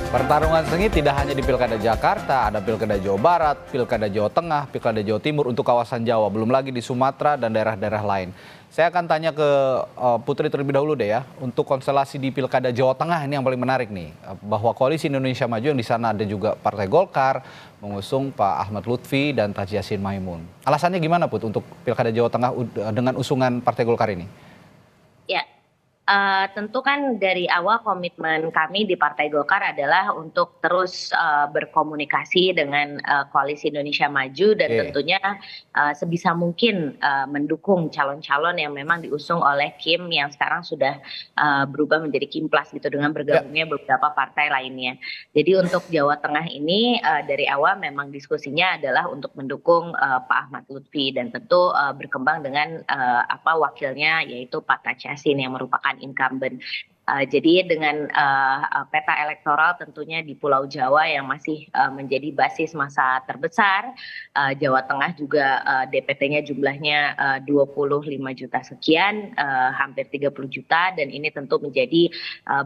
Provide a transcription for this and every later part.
Pertarungan sengit tidak hanya di Pilkada Jakarta, ada Pilkada Jawa Barat, Pilkada Jawa Tengah, Pilkada Jawa Timur untuk kawasan Jawa, belum lagi di Sumatera dan daerah-daerah lain. Saya akan tanya ke Putri terlebih dahulu deh ya, untuk konstelasi di Pilkada Jawa Tengah ini yang paling menarik nih, bahwa Koalisi Indonesia Maju yang di sana ada juga Partai Golkar, mengusung Pak Ahmad Lutfi dan Taji Yassin Maimun. Alasannya gimana Put untuk Pilkada Jawa Tengah dengan usungan Partai Golkar ini? Ya, tentu kan dari awal komitmen kami di Partai Golkar adalah untuk terus berkomunikasi dengan Koalisi Indonesia Maju dan tentunya sebisa mungkin mendukung calon-calon yang memang diusung oleh Kim yang sekarang sudah berubah menjadi Kimplas gitu dengan bergabungnya beberapa partai lainnya. Jadi untuk Jawa Tengah ini dari awal memang diskusinya adalah untuk mendukung Pak Ahmad Lutfi dan tentu berkembang dengan wakilnya yaitu Pak Taji Yassin yang merupakan incumbent. Jadi dengan peta elektoral tentunya di Pulau Jawa yang masih menjadi basis massa terbesar, Jawa Tengah juga DPT-nya jumlahnya 25 juta sekian, hampir 30 juta, dan ini tentu menjadi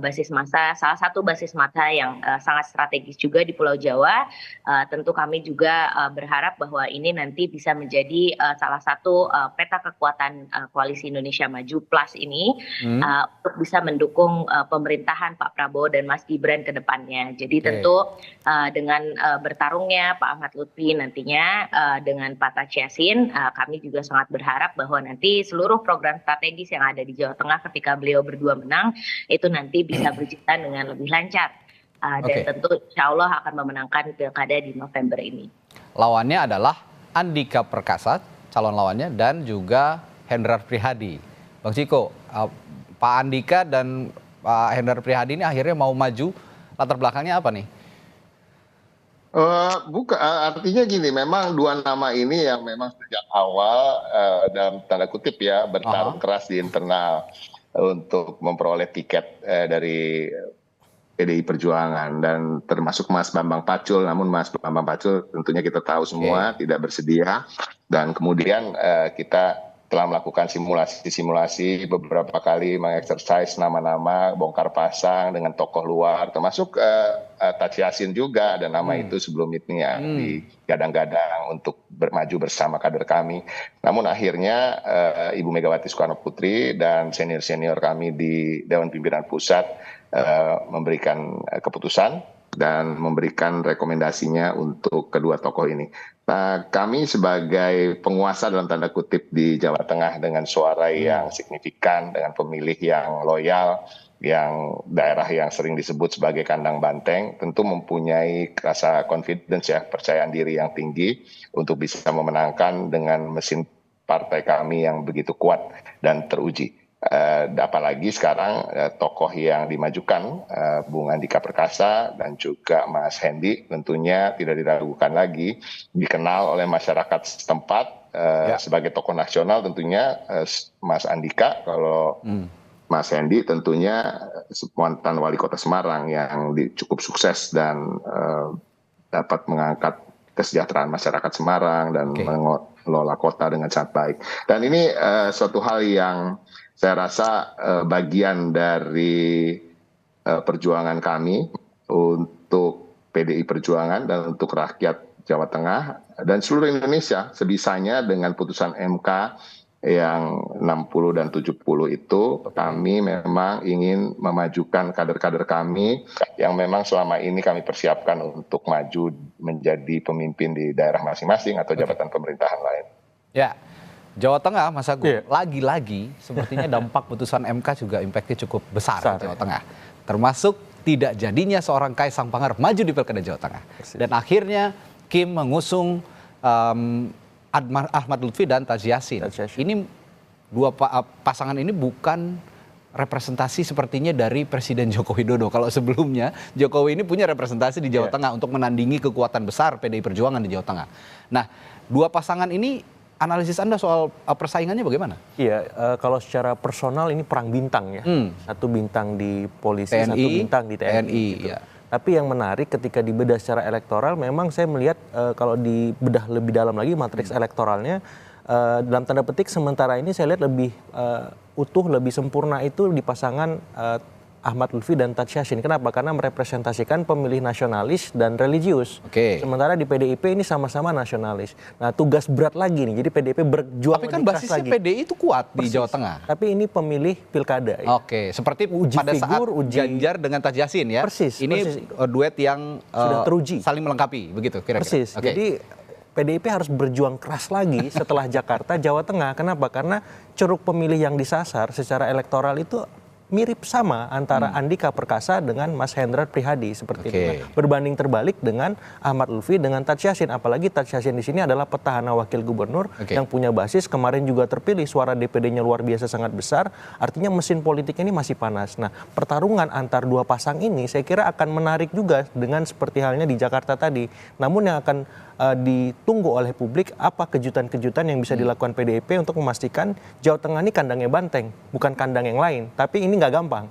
basis massa, salah satu basis massa yang sangat strategis juga di Pulau Jawa. Tentu kami juga berharap bahwa ini nanti bisa menjadi salah satu peta kekuatan Koalisi Indonesia Maju Plus ini untuk bisa mendukung pemerintahan Pak Prabowo dan Mas Gibran ke depannya. Jadi tentu dengan bertarungnya Pak Ahmad Lutfi nantinya dengan Pak Taji Yassin, kami juga sangat berharap bahwa nanti seluruh program strategis yang ada di Jawa Tengah ketika beliau berdua menang, itu nanti bisa berjalan dengan lebih lancar. Dan tentu insya Allah akan memenangkan pilkada di November ini. Lawannya adalah Andika Perkasa, calon lawannya, dan juga Hendrar Prihadi. Bang Ciko, Pak Andika dan Pak Hendrar Prihadi ini akhirnya mau maju, latar belakangnya apa nih? Artinya gini, memang dua nama ini yang memang sejak awal dalam tanda kutip ya bertarung keras di internal untuk memperoleh tiket dari PDI Perjuangan dan termasuk Mas Bambang Pacul, namun Mas Bambang Pacul tentunya kita tahu semua tidak bersedia, dan kemudian kita telah melakukan simulasi beberapa kali, mengeksersis nama-nama, bongkar pasang dengan tokoh luar, termasuk Taji Yassin juga, dan nama itu sebelum ini ya digadang-gadang untuk maju bersama kader kami. Namun akhirnya Ibu Megawati Soekarno Putri dan senior-senior kami di Dewan Pimpinan Pusat memberikan keputusan dan memberikan rekomendasinya untuk kedua tokoh ini. Nah, kami sebagai penguasa dalam tanda kutip di Jawa Tengah dengan suara yang signifikan, dengan pemilih yang loyal, yang daerah yang sering disebut sebagai kandang banteng, tentu mempunyai rasa confidence ya, percayaan diri yang tinggi untuk bisa memenangkan dengan mesin partai kami yang begitu kuat dan teruji. Apalagi sekarang tokoh yang dimajukan Bung Andika Perkasa dan juga Mas Hendi tentunya tidak diragukan lagi, dikenal oleh masyarakat setempat sebagai tokoh nasional tentunya Mas Andika, kalau Mas Hendi tentunya mantan wali kota Semarang yang cukup sukses dan dapat mengangkat kesejahteraan masyarakat Semarang dan mengelola kota dengan sangat baik. Dan ini suatu hal yang saya rasa bagian dari perjuangan kami untuk PDI Perjuangan dan untuk rakyat Jawa Tengah dan seluruh Indonesia sebisanya dengan putusan MK yang 60 dan 70 itu kami memang ingin memajukan kader-kader kami yang memang selama ini kami persiapkan untuk maju menjadi pemimpin di daerah masing-masing atau jabatan pemerintahan lain. Ya. Jawa Tengah, Mas Agung, lagi-lagi sepertinya dampak putusan MK juga impactnya cukup besar di Jawa Tengah. Termasuk tidak jadinya seorang Kaisang Pangarep maju di Pilkada Jawa Tengah. Dan akhirnya Kim mengusung Ahmad Lutfi dan Taji Yassin. Ini dua pasangan ini bukan representasi sepertinya dari Presiden Joko Widodo. Kalau sebelumnya Jokowi ini punya representasi di Jawa Tengah untuk menandingi kekuatan besar PDI Perjuangan di Jawa Tengah. Nah, dua pasangan ini, analisis Anda soal persaingannya bagaimana? Iya, kalau secara personal ini perang bintang ya. Satu bintang di polisi, TNI, satu bintang di TNI. Gitu. Tapi yang menarik ketika dibedah secara elektoral, memang saya melihat kalau dibedah lebih dalam lagi matriks elektoralnya, dalam tanda petik sementara ini saya lihat lebih utuh, lebih sempurna itu di pasangan Ahmad Lutfi dan Taj Yassin. Kenapa? Karena merepresentasikan pemilih nasionalis dan religius. Oke. Sementara di PDIP ini sama-sama nasionalis. Nah, tugas berat lagi nih. Jadi PDIP berjuang Tapi kan lebih keras basisnya lagi. PDI itu kuat di Persis. Jawa Tengah. Tapi ini pemilih pilkada. Ya. Oke, seperti Uji pada saat figur, Ganjar dengan Taj Yassin ya. Persis, Ini persis. duet yang Sudah teruji. saling melengkapi, begitu kira-kira. Persis. Oke. Jadi PDIP harus berjuang keras lagi setelah Jakarta, Jawa Tengah. Kenapa? Karena ceruk pemilih yang disasar secara elektoral itu mirip sama antara Andika Perkasa dengan Mas Hendrar Prihadi seperti Oke. itu. Nah, berbanding terbalik dengan Ahmad Lutfi dengan Taj Yassin. Apalagi Taj Yassin di sini adalah petahana wakil gubernur Oke. yang punya basis, kemarin juga terpilih, suara DPD-nya luar biasa sangat besar. Artinya mesin politik ini masih panas. Nah, pertarungan antar dua pasang ini saya kira akan menarik juga dengan seperti halnya di Jakarta tadi. Namun yang akan ditunggu oleh publik apa kejutan-kejutan yang bisa dilakukan PDIP untuk memastikan Jawa Tengah ini kandangnya banteng, bukan kandang yang lain. Tapi ini nggak gampang,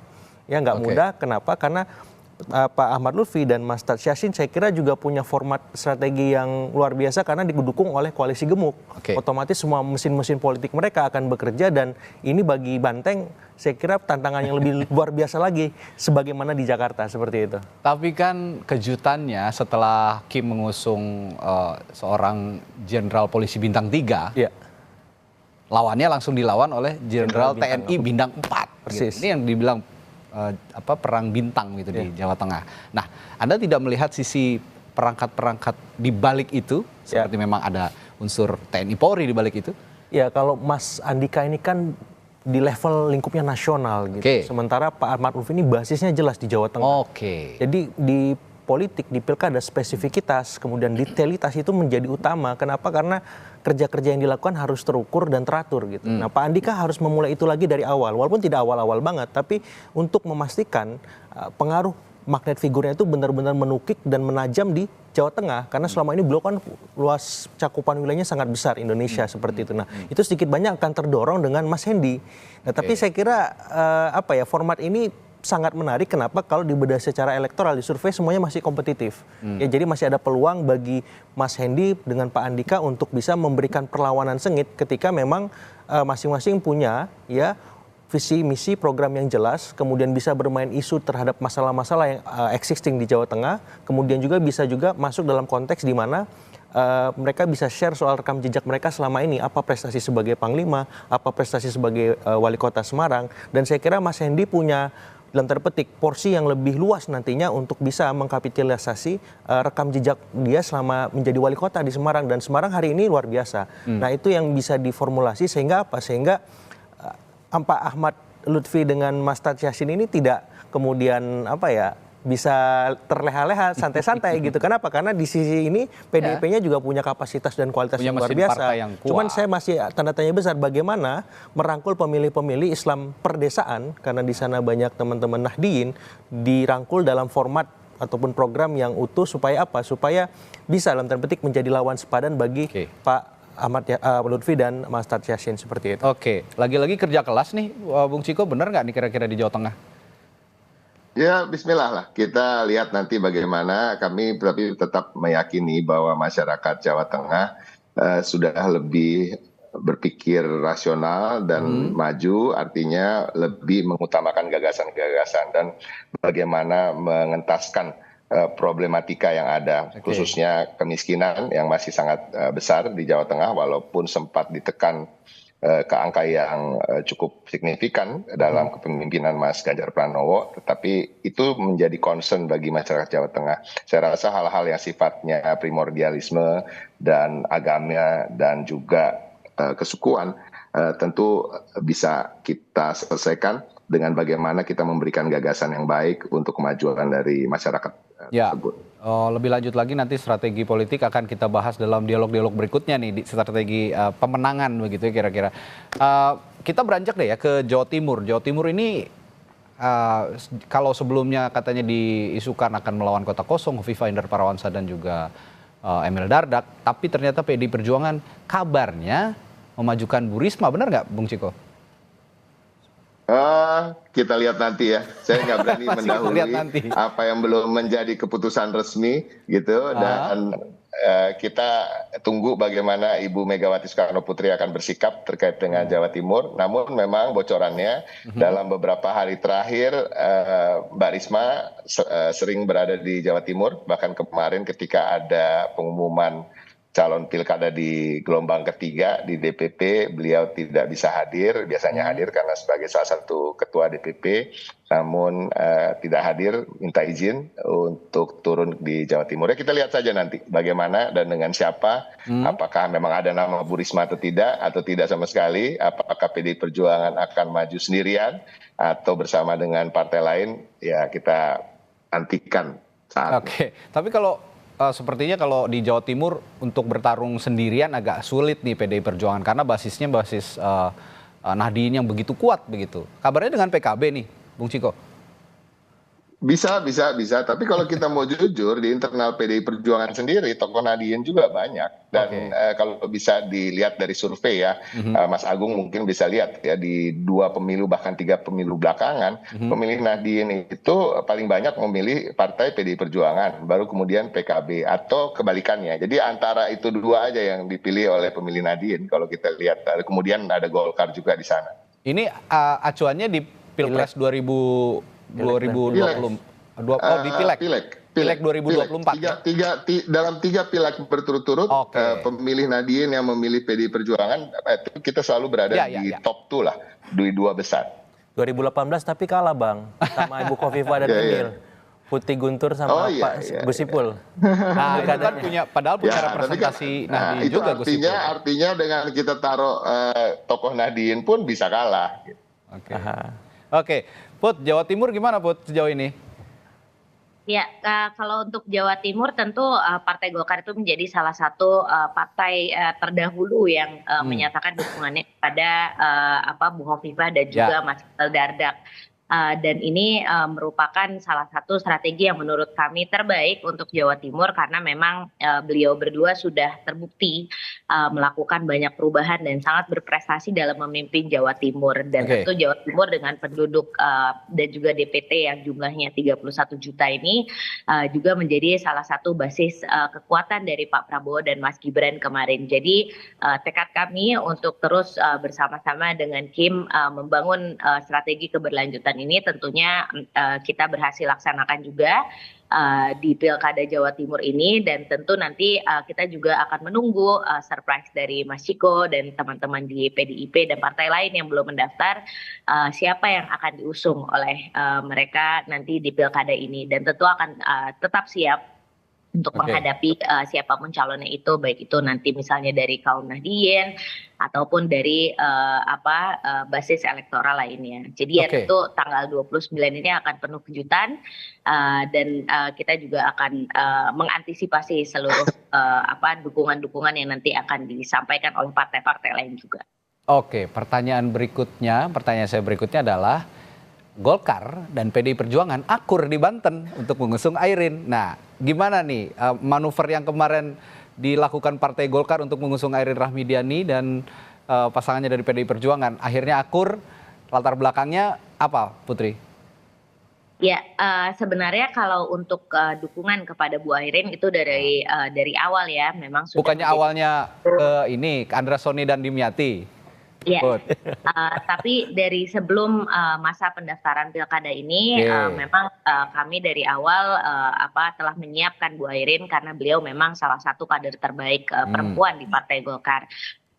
ya nggak Oke. mudah. Kenapa? Karena Pak Ahmad Lutfi dan Mas Taj Yassin saya kira juga punya format strategi yang luar biasa karena didukung oleh koalisi gemuk. Oke. Otomatis semua mesin-mesin politik mereka akan bekerja dan ini bagi Banteng saya kira tantangan yang lebih luar biasa lagi sebagaimana di Jakarta seperti itu. Tapi kan kejutannya setelah Kim mengusung seorang jenderal polisi bintang 3, Iya. lawannya langsung dilawan oleh jenderal Jenderal TNI bintang 4. Persis. Ini yang dibilang perang bintang gitu di Jawa Tengah. Nah, Anda tidak melihat sisi perangkat-perangkat di balik itu, seperti memang ada unsur TNI Polri di balik itu? Ya, kalau Mas Andika ini kan di level lingkupnya nasional gitu. Oke. Sementara Pak Ahmad Lutfi ini basisnya jelas di Jawa Tengah. Oke. Jadi di politik, di pilkada spesifikitas, kemudian detailitas itu menjadi utama. Kenapa? Karena kerja-kerja yang dilakukan harus terukur dan teratur gitu. Nah, Pak Andika harus memulai itu lagi dari awal. Walaupun tidak awal-awal banget, tapi untuk memastikan pengaruh magnet figurnya itu benar-benar menukik dan menajam di Jawa Tengah. Karena selama ini beliau kan luas cakupan wilayahnya sangat besar Indonesia seperti itu. Nah, itu sedikit banyak akan terdorong dengan Mas Hendi. Nah, tapi saya kira format ini sangat menarik. Kenapa? Kalau dibedah secara elektoral di survei semuanya masih kompetitif. Ya, jadi masih ada peluang bagi Mas Hendi dengan Pak Andika untuk bisa memberikan perlawanan sengit ketika memang masing-masing punya ya visi misi program yang jelas, kemudian bisa bermain isu terhadap masalah-masalah yang existing di Jawa Tengah, kemudian juga bisa juga masuk dalam konteks di mana mereka bisa share soal rekam jejak mereka selama ini, apa prestasi sebagai Panglima, apa prestasi sebagai Wali Kota Semarang, dan saya kira Mas Hendi punya dalam tanda petik porsi yang lebih luas nantinya untuk bisa mengkapitalisasi rekam jejak dia selama menjadi wali kota di Semarang, dan Semarang hari ini luar biasa. Nah, itu yang bisa diformulasi sehingga apa? Sehingga Pak Ahmad Lutfi dengan Mas Taj Yassin ini tidak kemudian bisa terleha-leha, santai-santai gitu. Kenapa? Karena di sisi ini PDIP-nya juga punya kapasitas dan kualitas Punya yang luar mesin biasa. partai yang kuat. Cuman saya masih tanda tanya besar bagaimana merangkul pemilih-pemilih Islam perdesaan, karena di sana banyak teman-teman Nahdiyin, dirangkul dalam format ataupun program yang utuh supaya apa? Supaya bisa dalam tanda petik menjadi lawan sepadan bagi Pak Ahmad Lutfi dan Mas Taj Yassin seperti itu. Oke, lagi-lagi kerja kelas nih, Bung Ciko, benar nggak nih kira-kira di Jawa Tengah? Ya, bismillah lah. Kita lihat nanti bagaimana. Kami tapi tetap meyakini bahwa masyarakat Jawa Tengah sudah lebih berpikir rasional dan maju, artinya lebih mengutamakan gagasan-gagasan dan bagaimana mengentaskan problematika yang ada, khususnya kemiskinan yang masih sangat besar di Jawa Tengah, walaupun sempat ditekan ke angka yang cukup signifikan dalam kepemimpinan Mas Ganjar Pranowo, tetapi itu menjadi concern bagi masyarakat Jawa Tengah. Saya rasa hal-hal yang sifatnya primordialisme dan agama dan juga kesukuan tentu bisa kita selesaikan dengan bagaimana kita memberikan gagasan yang baik untuk kemajuan dari masyarakat tersebut. Lebih lanjut lagi nanti strategi politik akan kita bahas dalam dialog-dialog berikutnya nih, di strategi pemenangan begitu ya kira-kira. Kita beranjak deh ya ke Jawa Timur. Jawa Timur ini kalau sebelumnya katanya diisukan akan melawan kota kosong, Hovifa Indar Parawansa dan juga Emil Dardak, tapi ternyata PDI Perjuangan kabarnya memajukan Bu Risma, benar nggak Bung Ciko? Kita lihat nanti ya. Saya nggak berani Masih lihat nanti. mendahului apa yang belum menjadi keputusan resmi gitu. Dan kita tunggu bagaimana Ibu Megawati Soekarno Putri akan bersikap terkait dengan Jawa Timur. Namun memang bocorannya dalam beberapa hari terakhir Mbak Risma sering berada di Jawa Timur. Bahkan kemarin ketika ada pengumuman calon pilkada di gelombang ketiga di DPP, beliau tidak bisa hadir. Biasanya hadir karena sebagai salah satu ketua DPP, namun tidak hadir, minta izin untuk turun di Jawa Timur. Ya, kita lihat saja nanti bagaimana dan dengan siapa, apakah memang ada nama Bu Risma atau tidak sama sekali, apakah PDI Perjuangan akan maju sendirian atau bersama dengan partai lain, ya kita nantikan saat ini. Oke, tapi kalau sepertinya kalau di Jawa Timur untuk bertarung sendirian agak sulit nih PDI Perjuangan karena basisnya basis Nahdien yang begitu kuat begitu. Kabarnya dengan PKB nih, Bung Ciko? Bisa. Tapi kalau kita mau jujur, di internal PDI Perjuangan sendiri, tokoh Nahdien juga banyak. Dan kalau bisa dilihat dari survei ya, Mas Agung mungkin bisa lihat ya, di 2 pemilu bahkan 3 pemilu belakangan, pemilih Nahdien itu paling banyak memilih partai PDI Perjuangan, baru kemudian PKB, atau kebalikannya. Jadi antara itu dua aja yang dipilih oleh pemilih Nahdien kalau kita lihat. Kemudian ada Golkar juga di sana. Ini acuannya di Pilpres 2020 di Pileg 2024. Dalam 3 pileg berturut-turut, pemilih Nahdien yang memilih PDI Perjuangan itu kita selalu berada di top 2 lah, di 2 besar. 2018 tapi kalah Bang sama Ibu Khofifah dan Emil. Putih Guntur sama Pak Gus Ipul. Nah, itu kan padahal punya representasi Nahdien itu juga Gus Ipul. Artinya dengan kita taruh tokoh Nahdien pun bisa kalah. Oke, Put, Jawa Timur gimana Put sejauh ini? Ya, kalau untuk Jawa Timur tentu Partai Golkar itu menjadi salah satu partai terdahulu yang menyatakan dukungannya kepada Bu Khofifah dan juga Mas Emil Dardak. Dan ini merupakan salah satu strategi yang menurut kami terbaik untuk Jawa Timur karena memang beliau berdua sudah terbukti melakukan banyak perubahan dan sangat berprestasi dalam memimpin Jawa Timur. Dan tentu Jawa Timur dengan penduduk dan juga DPT yang jumlahnya 31 juta ini juga menjadi salah satu basis kekuatan dari Pak Prabowo dan Mas Gibran kemarin. Jadi tekad kami untuk terus bersama-sama dengan Kim membangun strategi keberlanjutan ini tentunya kita berhasil laksanakan juga di Pilkada Jawa Timur ini, dan tentu nanti kita juga akan menunggu surprise dari Mas Ciko dan teman-teman di PDIP dan partai lain yang belum mendaftar, siapa yang akan diusung oleh mereka nanti di Pilkada ini, dan tentu akan tetap siap untuk menghadapi siapapun calonnya itu, baik itu nanti misalnya dari kaum Nahdien ataupun dari basis elektoral lainnya. Jadi ya tentu tanggal 29 ini akan penuh kejutan dan kita juga akan mengantisipasi seluruh dukungan-dukungan yang nanti akan disampaikan oleh partai-partai lain juga. Oke, pertanyaan saya berikutnya adalah Golkar dan PDI Perjuangan akur di Banten untuk mengusung Airin. Nah, gimana nih manuver yang kemarin dilakukan Partai Golkar untuk mengusung Airin Rahmidiani dan pasangannya dari PDI Perjuangan? Akhirnya akur, latar belakangnya apa, Putri? Ya, sebenarnya kalau untuk dukungan kepada Bu Airin itu dari awal ya, memang sudah. Bukannya awalnya ke Andra Soni dan Dimyati? Ya, tapi dari sebelum masa pendaftaran pilkada ini memang kami dari awal telah menyiapkan Bu Airin karena beliau memang salah satu kader terbaik perempuan di Partai Golkar.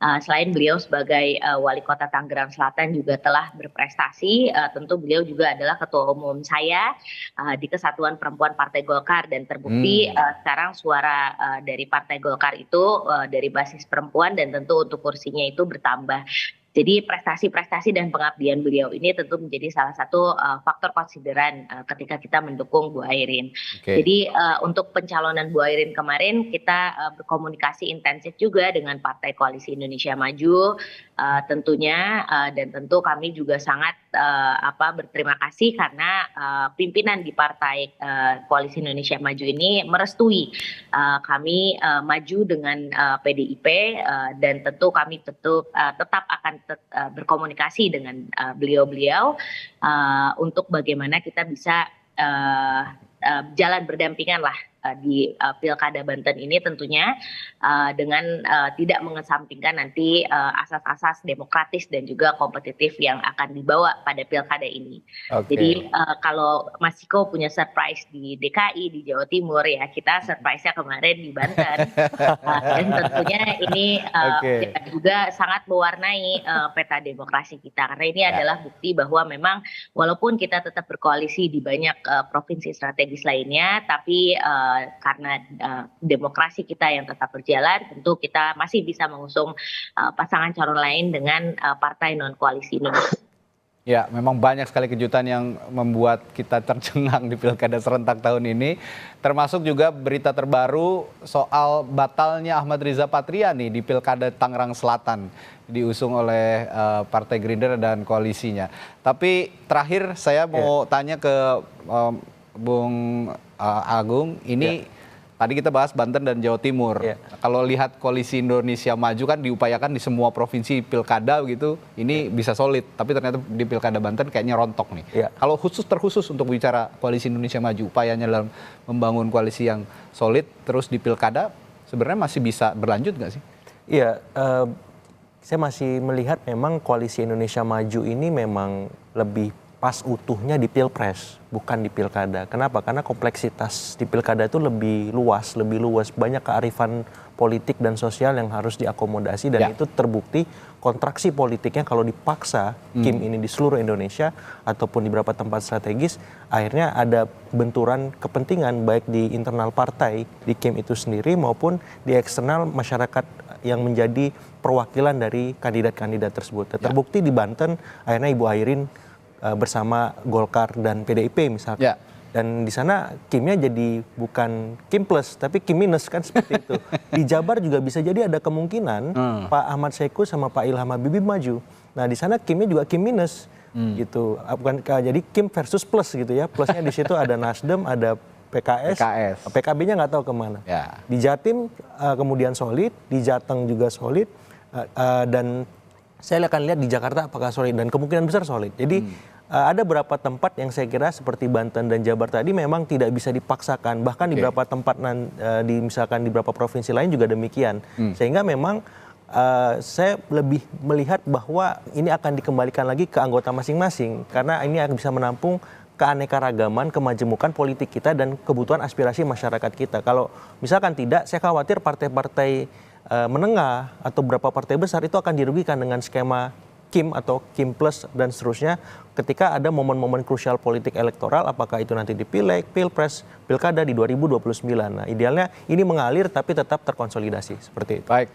Selain beliau sebagai wali kota Tangerang Selatan juga telah berprestasi, tentu beliau juga adalah ketua umum saya di Kesatuan Perempuan Partai Golkar, dan terbukti sekarang suara dari Partai Golkar itu dari basis perempuan, dan tentu untuk kursinya itu bertambah. Jadi prestasi-prestasi dan pengabdian beliau ini tentu menjadi salah satu faktor konsideran ketika kita mendukung Bu Airin. Jadi untuk pencalonan Bu Airin kemarin kita berkomunikasi intensif juga dengan Partai Koalisi Indonesia Maju tentunya, dan tentu kami juga sangat berterima kasih karena pimpinan di Partai Koalisi Indonesia Maju ini merestui kami maju dengan PDIP, dan tentu kami tetap akan berkomunikasi dengan beliau-beliau untuk bagaimana kita bisa jalan berdampingan lah di Pilkada Banten ini tentunya dengan tidak mengesampingkan nanti asas-asas demokratis dan juga kompetitif yang akan dibawa pada Pilkada ini. Oke. Jadi kalau Mas Ciko punya surprise di DKI, di Jawa Timur, ya kita surprise-nya kemarin di Banten. Dan tentunya ini Oke. juga sangat mewarnai peta demokrasi kita. Karena ini Ya. adalah bukti bahwa memang walaupun kita tetap berkoalisi di banyak provinsi strategis lainnya, tapi karena demokrasi kita yang tetap berjalan, tentu kita masih bisa mengusung pasangan calon lain dengan partai non-koalisi Indonesia. Ya, memang banyak sekali kejutan yang membuat kita tercengang di Pilkada serentak tahun ini. Termasuk juga berita terbaru soal batalnya Ahmad Riza Patria nih di Pilkada Tangerang Selatan. Diusung oleh Partai Gerindra dan koalisinya. Tapi terakhir saya mau tanya ke Bung Agung, ini tadi kita bahas Banten dan Jawa Timur. Kalau lihat koalisi Indonesia Maju kan diupayakan di semua provinsi pilkada gitu, ini bisa solid. Tapi ternyata di Pilkada Banten kayaknya rontok nih. Kalau terkhusus untuk bicara koalisi Indonesia Maju, upayanya dalam membangun koalisi yang solid terus di pilkada, sebenarnya masih bisa berlanjut nggak sih? Iya, saya masih melihat memang koalisi Indonesia Maju ini memang lebih pas utuhnya di pilpres, bukan di pilkada. Kenapa? Karena kompleksitas di pilkada itu lebih luas, banyak kearifan politik dan sosial yang harus diakomodasi, dan itu terbukti kontraksi politiknya kalau dipaksa Kim ini di seluruh Indonesia ataupun di beberapa tempat strategis, akhirnya ada benturan kepentingan baik di internal partai di Kim itu sendiri maupun di eksternal masyarakat yang menjadi perwakilan dari kandidat-kandidat tersebut. Terbukti di Banten akhirnya Ibu Airin bersama Golkar dan PDIP misalkan. Dan di sana Kimnya jadi bukan Kim plus tapi Kim minus kan, seperti itu. Di Jabar juga bisa jadi ada kemungkinan Pak Ahmad Saiku sama Pak Ilham Habibie maju. Nah di sana Kimnya juga Kim minus gitu. Bukan jadi Kim versus plus gitu ya. Plusnya di situ ada Nasdem, ada PKS. PKB-nya nggak tahu kemana. Di Jatim kemudian solid, di Jateng juga solid, dan saya akan lihat di Jakarta apakah solid, dan kemungkinan besar solid. Jadi ada beberapa tempat yang saya kira seperti Banten dan Jabar tadi memang tidak bisa dipaksakan. Bahkan di beberapa tempat misalkan di beberapa provinsi lain juga demikian. Sehingga memang saya lebih melihat bahwa ini akan dikembalikan lagi ke anggota masing-masing. Karena ini akan bisa menampung keanekaragaman, kemajemukan politik kita dan kebutuhan aspirasi masyarakat kita. Kalau misalkan tidak, saya khawatir partai-partai menengah atau beberapa partai besar itu akan dirugikan dengan skema Kim atau Kim plus dan seterusnya ketika ada momen-momen krusial politik elektoral, apakah itu nanti di Pileg, Pilpres, Pilkada di 2029. Nah, idealnya ini mengalir tapi tetap terkonsolidasi seperti itu. Baik.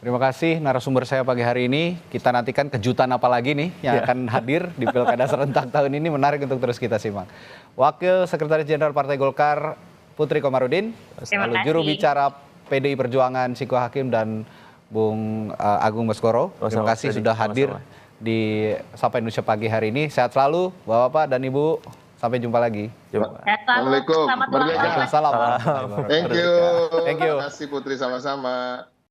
Terima kasih narasumber saya pagi hari ini. Kita nantikan kejutan apa lagi nih yang akan hadir di Pilkada serentak tahun ini. Menarik untuk terus kita simak. Wakil Sekretaris Jenderal Partai Golkar Putri Komarudin, lalu juru bicara PDI Perjuangan Ciko Hakim dan Bung Agung Baskoro. Terima kasih sudah hadir di Sapa Indonesia pagi hari ini. Sehat selalu Bapak-bapak dan Ibu. Sampai jumpa lagi. Assalamualaikum. Selamat ulang tahun. Salam. Thank you. Thank you. Terima kasih Putri, sama-sama.